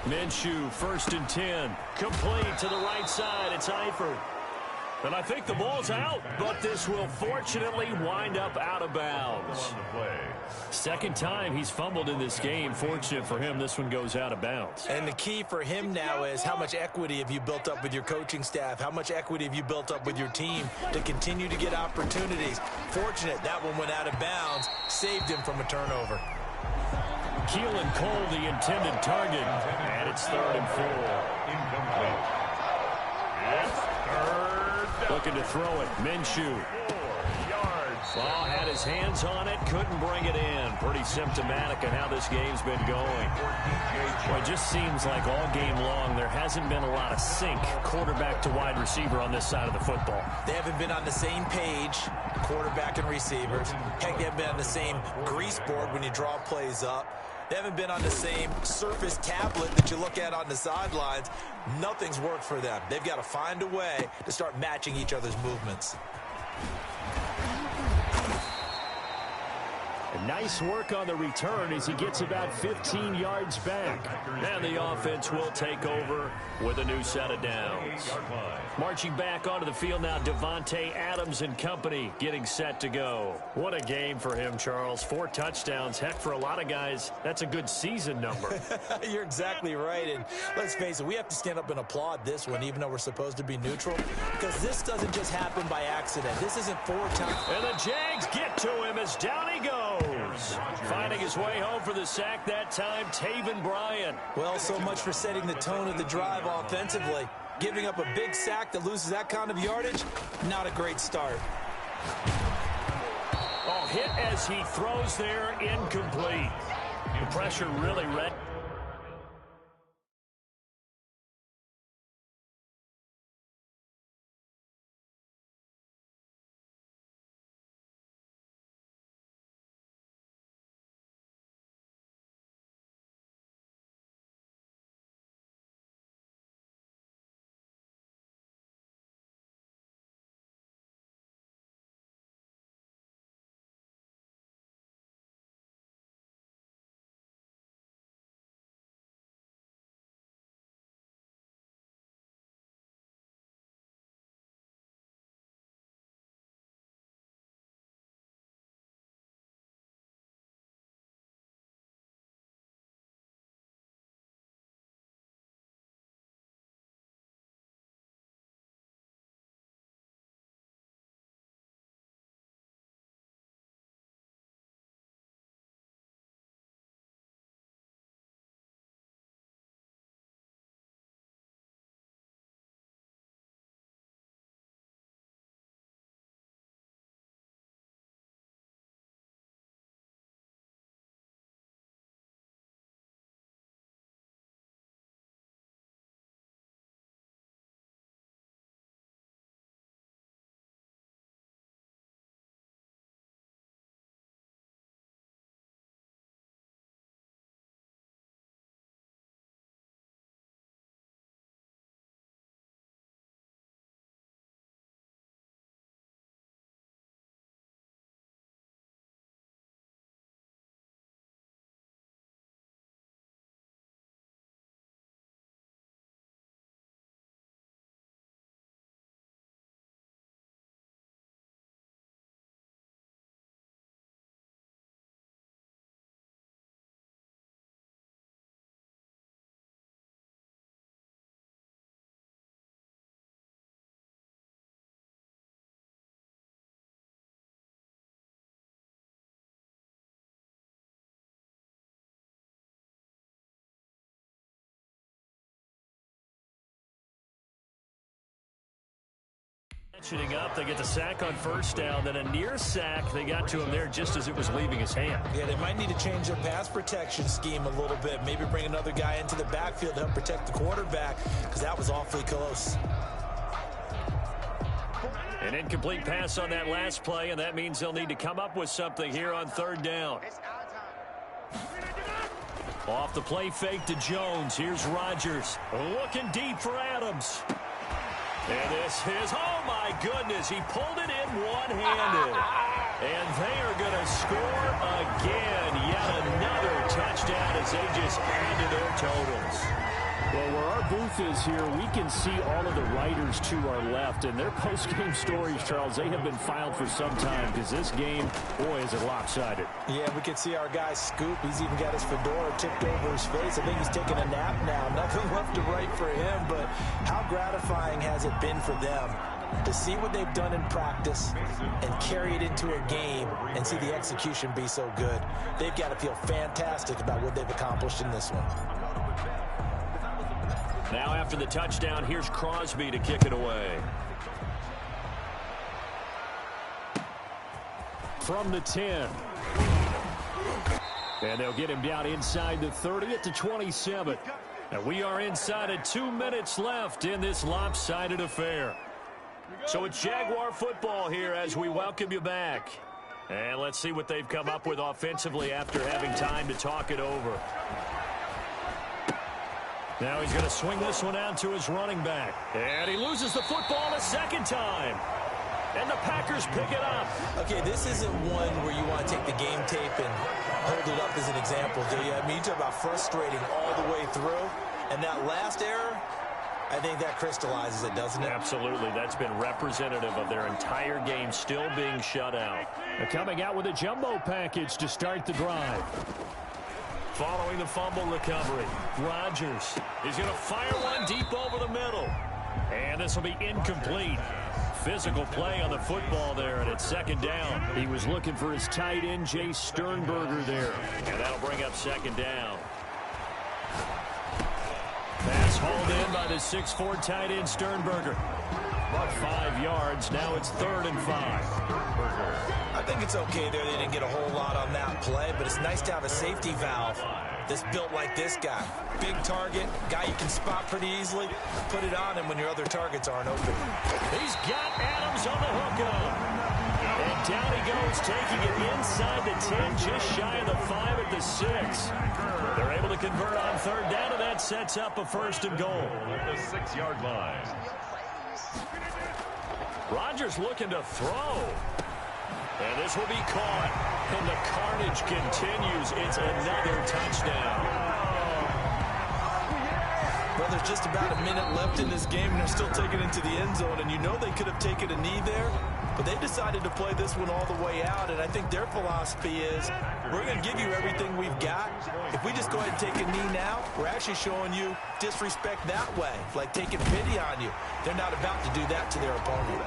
Minshew, 1st and 10. Complete to the right side. It's Eifert. And I think the ball's out, but this will fortunately wind up out of bounds. Second time he's fumbled in this game. Fortunate for him, this one goes out of bounds. And the key for him now is how much equity have you built up with your coaching staff? How much equity have you built up with your team to continue to get opportunities? Fortunate that one went out of bounds, saved him from a turnover. Keelan Cole, the intended target, and it's 3rd and 4. Incomplete. It's 3rd. Looking to throw it. Minshew. 4 yards. Ball had his hands on it, couldn't bring it in. Pretty symptomatic of how this game's been going. Well, it just seems like all game long there hasn't been a lot of sync quarterback to wide receiver on this side of the football. They haven't been on the same page, quarterback and receivers. Heck, they haven't been on the same grease board when you draw plays up. They haven't been on the same Surface tablet that you look at on the sidelines. Nothing's worked for them. They've got to find a way to start matching each other's movements. Nice work on the return as he gets about 15 yards back. And the offense will take over with a new set of downs. Marching back onto the field now, Devontae Adams and company getting set to go. What a game for him, Charles. 4 touchdowns. Heck, for a lot of guys, that's a good season number. You're exactly right. And let's face it, we have to stand up and applaud this one, even though we're supposed to be neutral, because this doesn't just happen by accident. This isn't 4 times. And the Jags get to him as down he goes. Finding his way home for the sack that time, Taven Bryan. Well, so much for setting the tone of the drive offensively. Giving up a big sack that loses that kind of yardage, not a great start. Oh, hit as he throws there, incomplete. The pressure really read. Matching up, they get the sack on first down, then a near sack. They got to him there just as it was leaving his hand. Yeah, they might need to change their pass protection scheme a little bit. Maybe bring another guy into the backfield to help protect the quarterback, because that was awfully close. An incomplete pass on that last play, and that means they'll need to come up with something here on third down. Off the play fake to Jones. Here's Rodgers. Looking deep for Adams. And this is, oh my goodness, he pulled it in one-handed. And they are going to score again. Yet another touchdown as they just add to their totals. Well, where our booth is here, we can see all of the writers to our left. And their post-game stories, Charles, they have been filed for some time because this game, boy, is it lopsided. Yeah, we can see our guy Scoop. He's even got his fedora tipped over his face. I think he's taking a nap now. Nothing left to write for him, but how gratifying has it been for them to see what they've done in practice and carry it into a game and see the execution be so good. They've got to feel fantastic about what they've accomplished in this one. Now after the touchdown, here's Crosby to kick it away. From the 10. And they'll get him down inside the 30 at the 27. And we are inside of 2 minutes left in this lopsided affair. So it's Jaguar football here as we welcome you back. And let's see what they've come up with offensively after having time to talk it over. Now he's going to swing this one out to his running back. And he loses the football a second time. And the Packers pick it up. Okay, this isn't one where you want to take the game tape and hold it up as an example, do you? I mean, you talk about frustrating all the way through. And that last error, I think that crystallizes it, doesn't it? Absolutely. That's been representative of their entire game still being shut out. They're coming out with a jumbo package to start the drive. Following the fumble recovery, Rodgers is going to fire one deep over the middle. And this will be incomplete. Physical play on the football there, and it's second down. He was looking for his tight end, Jay Sternberger, there. And that'll bring up second down. Pass hauled in by the 6'4" tight end, Sternberger. About 5 yards. Now it's 3rd and 5. I think it's okay there. They didn't get a whole lot on that play, but it's nice to have a safety valve that's built like this guy. Big target, guy you can spot pretty easily. Put it on him when your other targets aren't open. He's got Adams on the hook up. And down he goes, taking it inside the 10, just shy of the 5 at the 6. They're able to convert on third down, and that sets up a 1st and goal. At the 6-yard line. Rodgers looking to throw. And this will be caught. And the carnage continues. It's another touchdown. Well, there's just about a minute left in this game, and they're still taking it into the end zone. And you know they could have taken a knee there, but they decided to play this one all the way out. And I think their philosophy is, we're going to give you everything we've got. If we just go ahead and take a knee now, we're actually showing you disrespect that way, like taking pity on you. They're not about to do that to their opponent.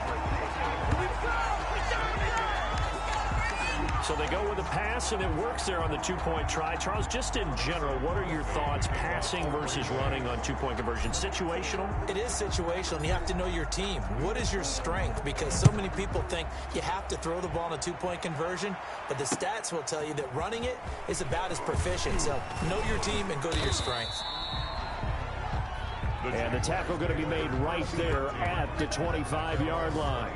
So they go with a pass, and it works there on the 2-point try. Charles, just in general, what are your thoughts passing versus running on 2-point conversion? Situational? It is situational, and you have to know your team. What is your strength? Because so many people think you have to throw the ball in a 2-point conversion, but the stats will tell you that running it is about as proficient. So know your team and go to your strength. And the tackle going to be made right there at the 25-yard line.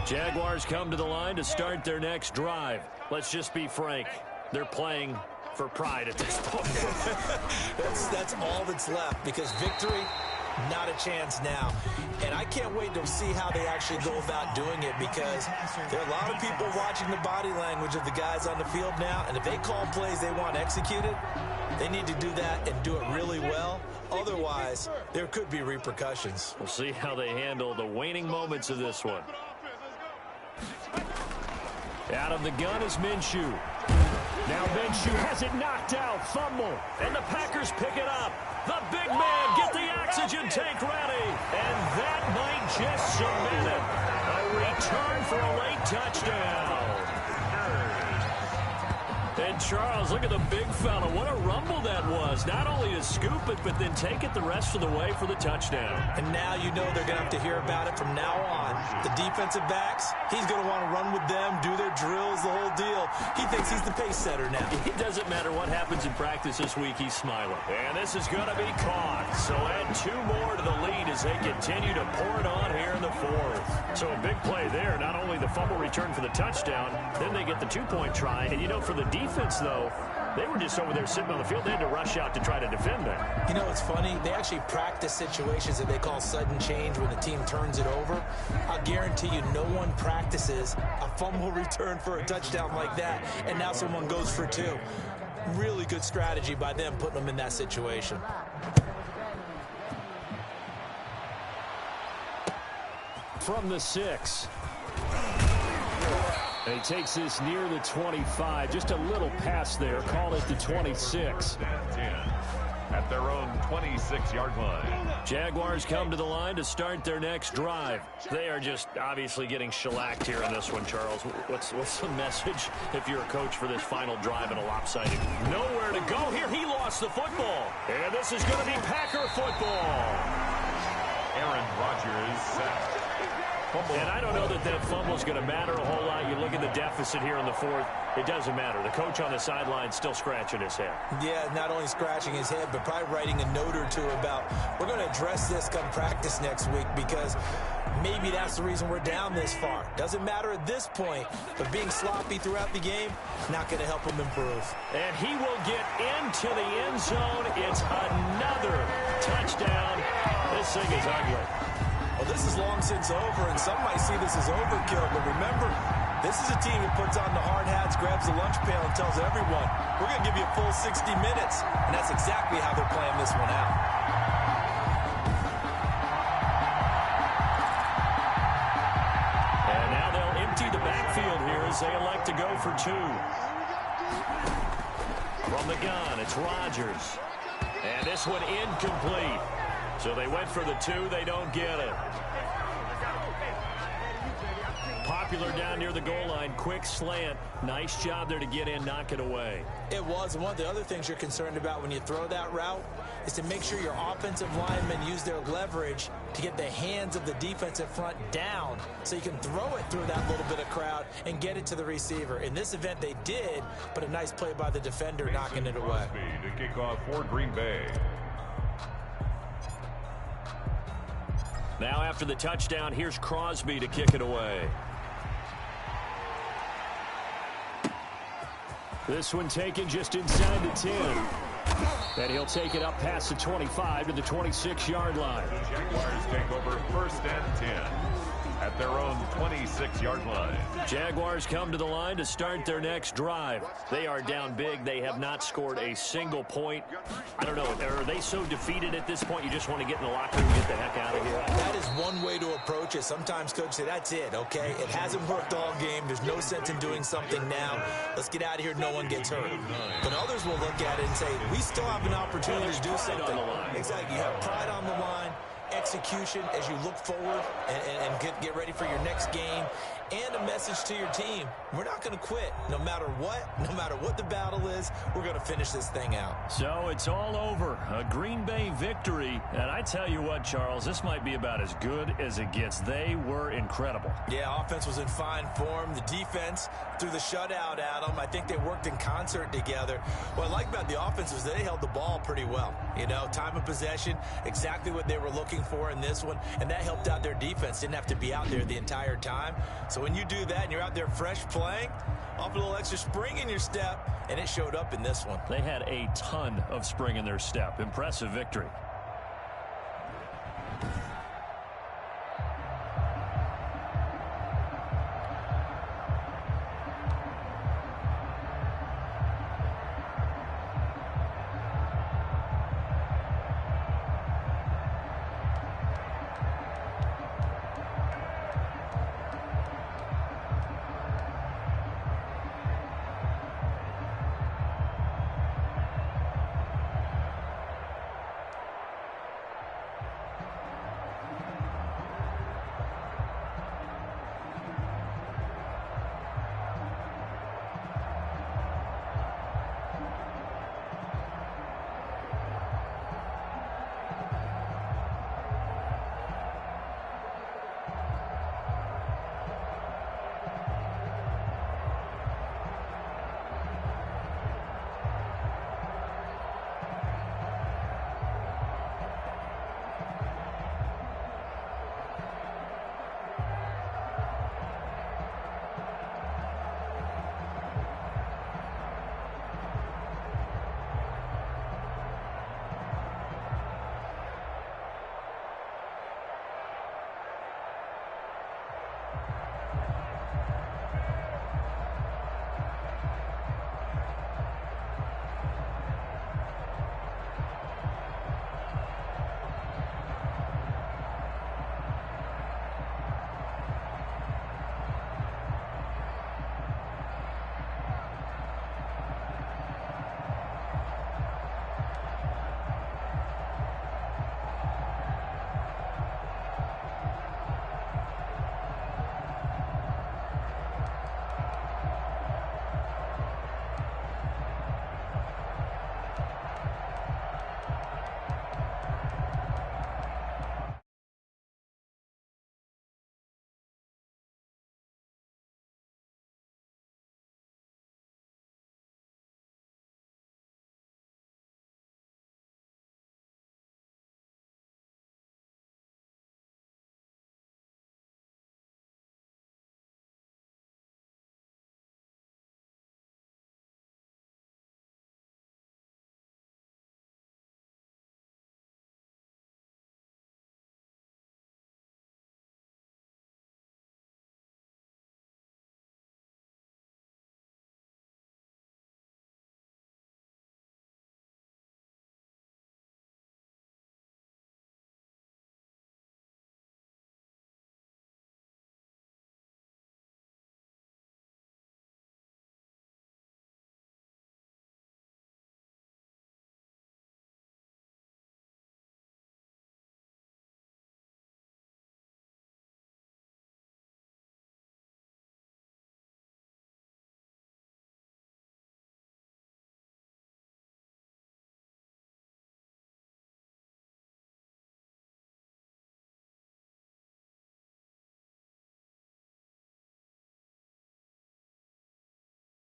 Jaguars come to the line to start their next drive. Let's just be frank. They're playing for pride at this point. That's all that's left, because victory, not a chance now. And I can't wait to see how they actually go about doing it, because there are a lot of people watching the body language of the guys on the field now, and if they call plays they want executed, they need to do that and do it really well. Otherwise, there could be repercussions. We'll see how they handle the waning moments of this one. Out of the gun is Minshew. Now Minshew has it knocked out. Fumble. And the Packers pick it up. The big man, get the oxygen tank ready. And that might just cement it. A return for a late touchdown. And And Charles, look at the big fella. What a rumble that was. Not only to scoop it, but then take it the rest of the way for the touchdown. And now you know they're going to have to hear about it from now on. The defensive backs, he's going to want to run with them, do their drills, the whole deal. He thinks he's the pace setter now. It doesn't matter what happens in practice this week, he's smiling. And this is going to be caught. So add 2 more to the lead as they continue to pour it on here in the 4th. So a big play there. Not only the fumble return for the touchdown, then they get the 2-point try. And, you know, for the defense, though, they were just over there sitting on the field. They had to rush out to try to defend that. You know, it's funny. They actually practice situations that they call sudden change when the team turns it over. I'll guarantee you no one practices a fumble return for a touchdown like that, and now someone goes for 2. Really good strategy by them putting them in that situation. From the 6. And he takes this near the 25. Just a little pass there. Call it the 26. At their own 26-yard line. Jaguars come to the line to start their next drive. They are just obviously getting shellacked here in this one, Charles. What's the message if you're a coach for this final drive in a lopsided? Nowhere to go here. He lost the football. And this is going to be Packer football. Aaron Rodgers set. And I don't know that fumble is going to matter a whole lot. You look at the deficit here in the 4th. It doesn't matter. The coach on the sideline still scratching his head. Yeah, not only scratching his head, but probably writing a note or 2 about, we're going to address this come practice next week because maybe that's the reason we're down this far. Doesn't matter at this point, but being sloppy throughout the game, not going to help him improve. And he will get into the end zone. It's another touchdown. This thing is ugly. Well, this is long since over, and some might see this as overkill, but remember, this is a team that puts on the hard hats, grabs the lunch pail, and tells everyone, we're going to give you a full 60 minutes, and that's exactly how they're playing this one out. And now they'll empty the backfield here as they elect to go for 2. From the gun, it's Rodgers. And this one incomplete. So they went for the 2. They don't get it. Popular down near the goal line. Quick slant. Nice job there to get in, knock it away. It was. And one of the other things you're concerned about when you throw that route is to make sure your offensive linemen use their leverage to get the hands of the defensive front down so you can throw it through that little bit of crowd and get it to the receiver. In this event, they did, but a nice play by the defender knocking it away. To kick off for Green Bay. Now after the touchdown, here's Crosby to kick it away. This one taken just inside the 10. And he'll take it up past the 25 to the 26-yard line. The Jaguars take over 1st and 10 at their own 26-yard line. Jaguars come to the line to start their next drive. They are down big. They have not scored a single point. I don't know. Are they so defeated at this point you just want to get in the locker room and get the heck out of here? That is one way to approach it. Sometimes coaches say, that's it, okay? It hasn't worked all game. There's no sense in doing something now. Let's get out of here. No one gets hurt. But others will look at it and say, we still have an opportunity to do something. Exactly. You have pride on the line. Execution as you look forward and get ready for your next game, and a message to your team. We're not going to quit no matter what the battle is. We're going to finish this thing out. So it's all over. A Green Bay victory. And I tell you what, Charles, this might be about as good as it gets. They were incredible. Yeah, offense was in fine form. The defense threw the shutout at them. I think they worked in concert together. What I like about the offense was they held the ball pretty well. You know, time of possession, exactly what they were looking for in this one, and that helped out their defense. Didn't have to be out there the entire time. So when you do that and you're out there fresh playing, off a little extra spring in your step, and it showed up in this one. They had a ton of spring in their step. Impressive victory.